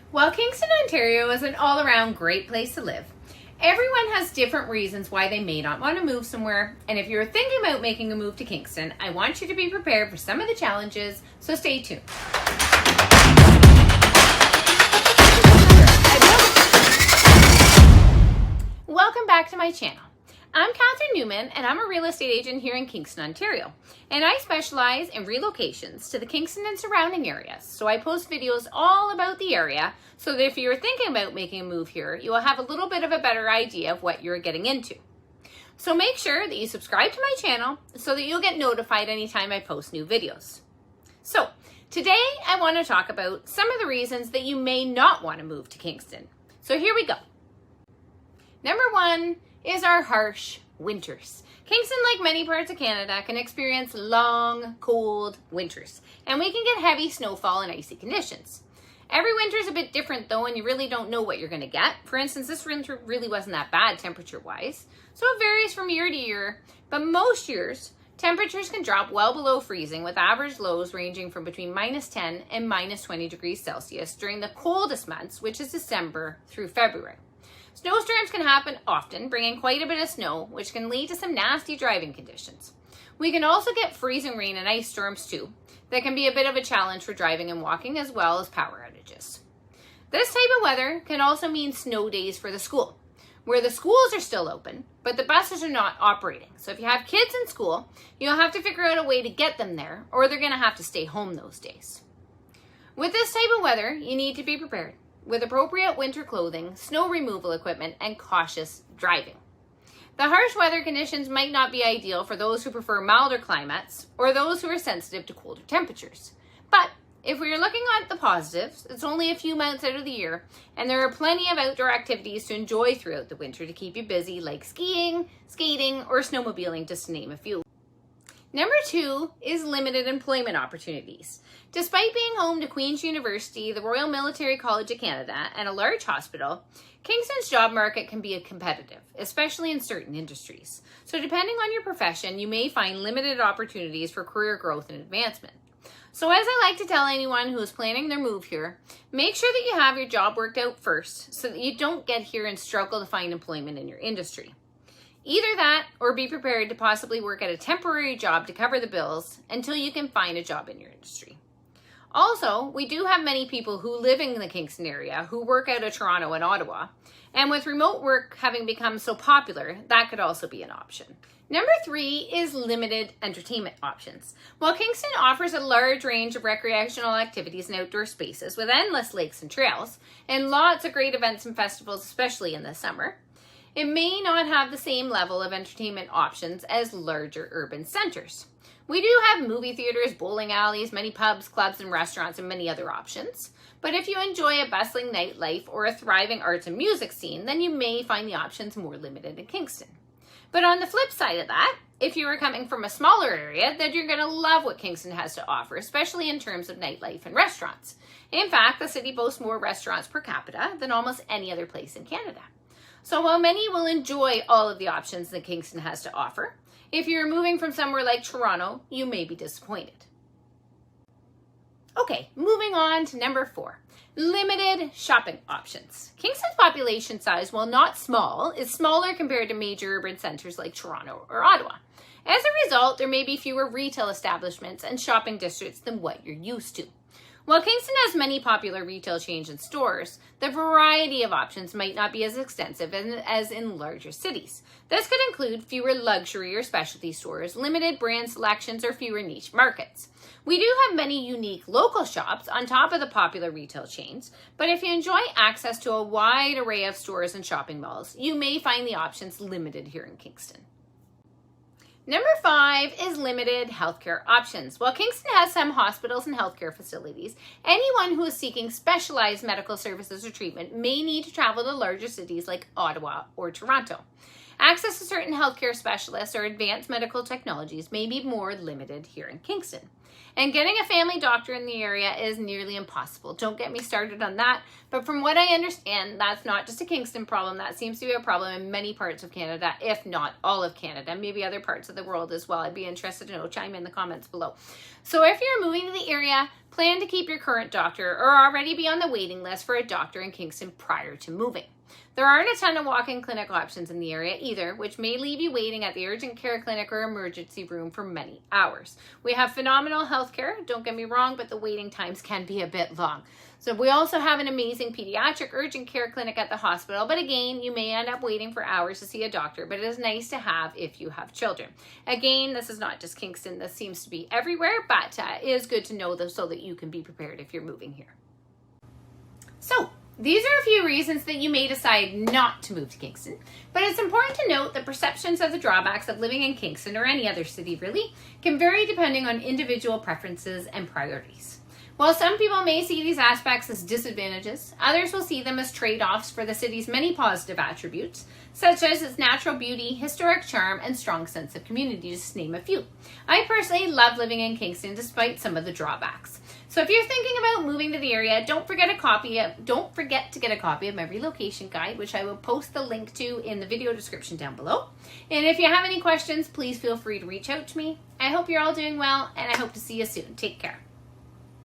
While Kingston, Ontario is an all-around great place to live, everyone has different reasons why they may not want to move somewhere, and if you're thinking about making a move to Kingston, I want you to be prepared for some of the challenges, so stay tuned. Welcome back to my channel. I'm Catherine Newman, and I'm a real estate agent here in Kingston, Ontario, and I specialize in relocations to the Kingston and surrounding areas. So I post videos all about the area so that if you're thinking about making a move here, you will have a little bit of a better idea of what you're getting into. So make sure that you subscribe to my channel so that you'll get notified anytime I post new videos. So today I want to talk about some of the reasons that you may not want to move to Kingston. So here we go. Number one is our harsh winters. Kingston, like many parts of Canada, can experience long, cold winters, and we can get heavy snowfall and icy conditions. Every winter is a bit different though, and you really don't know what you're going to get. For instance, this winter really wasn't that bad temperature-wise, so it varies from year to year, but most years, temperatures can drop well below freezing, with average lows ranging from between -10 and -20 degrees Celsius during the coldest months, which is December through February. Snowstorms can happen often, bringing quite a bit of snow, which can lead to some nasty driving conditions. We can also get freezing rain and ice storms too. That can be a bit of a challenge for driving and walking, as well as power outages. This type of weather can also mean snow days for the school, where the schools are still open, but the buses are not operating. So if you have kids in school, you'll have to figure out a way to get them there, or they're going to have to stay home those days. With this type of weather, you need to be prepared with appropriate winter clothing, snow removal equipment, and cautious driving. The harsh weather conditions might not be ideal for those who prefer milder climates or those who are sensitive to colder temperatures. But if we are looking at the positives, it's only a few months out of the year, and there are plenty of outdoor activities to enjoy throughout the winter to keep you busy, like skiing, skating, or snowmobiling, just to name a few. Number two is limited employment opportunities. Despite being home to Queen's University, the Royal Military College of Canada, and a large hospital, Kingston's job market can be competitive, especially in certain industries. So depending on your profession, you may find limited opportunities for career growth and advancement. So as I like to tell anyone who is planning their move here, make sure that you have your job worked out first so that you don't get here and struggle to find employment in your industry. Either that, or be prepared to possibly work at a temporary job to cover the bills until you can find a job in your industry. Also, we do have many people who live in the Kingston area who work out of Toronto and Ottawa, and with remote work having become so popular, that could also be an option. Number three is limited entertainment options. While Kingston offers a large range of recreational activities and outdoor spaces with endless lakes and trails, and lots of great events and festivals, especially in the summer, it may not have the same level of entertainment options as larger urban centers. We do have movie theaters, bowling alleys, many pubs, clubs, and restaurants, and many other options. But if you enjoy a bustling nightlife or a thriving arts and music scene, then you may find the options more limited in Kingston. But on the flip side of that, if you are coming from a smaller area, then you're going to love what Kingston has to offer, especially in terms of nightlife and restaurants. In fact, the city boasts more restaurants per capita than almost any other place in Canada. So while many will enjoy all of the options that Kingston has to offer, if you're moving from somewhere like Toronto, you may be disappointed. Okay, moving on to number four, limited shopping options. Kingston's population size, while not small, is smaller compared to major urban centers like Toronto or Ottawa. As a result, there may be fewer retail establishments and shopping districts than what you're used to. While Kingston has many popular retail chains and stores, the variety of options might not be as extensive as in larger cities. This could include fewer luxury or specialty stores, limited brand selections, or fewer niche markets. We do have many unique local shops on top of the popular retail chains, but if you enjoy access to a wide array of stores and shopping malls, you may find the options limited here in Kingston. Number five is limited healthcare options. While Kingston has some hospitals and healthcare facilities, anyone who is seeking specialized medical services or treatment may need to travel to larger cities like Ottawa or Toronto. Access to certain healthcare specialists or advanced medical technologies may be more limited here in Kingston. And getting a family doctor in the area is nearly impossible. Don't get me started on that. But from what I understand, that's not just a Kingston problem. That seems to be a problem in many parts of Canada, if not all of Canada, maybe other parts of the world as well. I'd be interested to know. Chime in the comments below. So if you're moving to the area, plan to keep your current doctor or already be on the waiting list for a doctor in Kingston prior to moving. There aren't a ton of walk-in clinic options in the area either, which may leave you waiting at the urgent care clinic or emergency room for many hours. We have phenomenal healthcare, don't get me wrong, but the waiting times can be a bit long. So we also have an amazing pediatric urgent care clinic at the hospital, but again, you may end up waiting for hours to see a doctor, but it is nice to have if you have children. Again, this is not just Kingston, this seems to be everywhere, but it is good to know though so that you can be prepared if you're moving here. So, these are a few reasons that you may decide not to move to Kingston, but it's important to note that perceptions of the drawbacks of living in Kingston or any other city really can vary depending on individual preferences and priorities. While some people may see these aspects as disadvantages, others will see them as trade-offs for the city's many positive attributes, such as its natural beauty, historic charm, and strong sense of community, just to name a few. I personally love living in Kingston despite some of the drawbacks. So if you're thinking about moving to the area, don't forget to get a copy of my relocation guide, which I will post the link to in the video description down below. And if you have any questions, please feel free to reach out to me. I hope you're all doing well, and I hope to see you soon. Take care.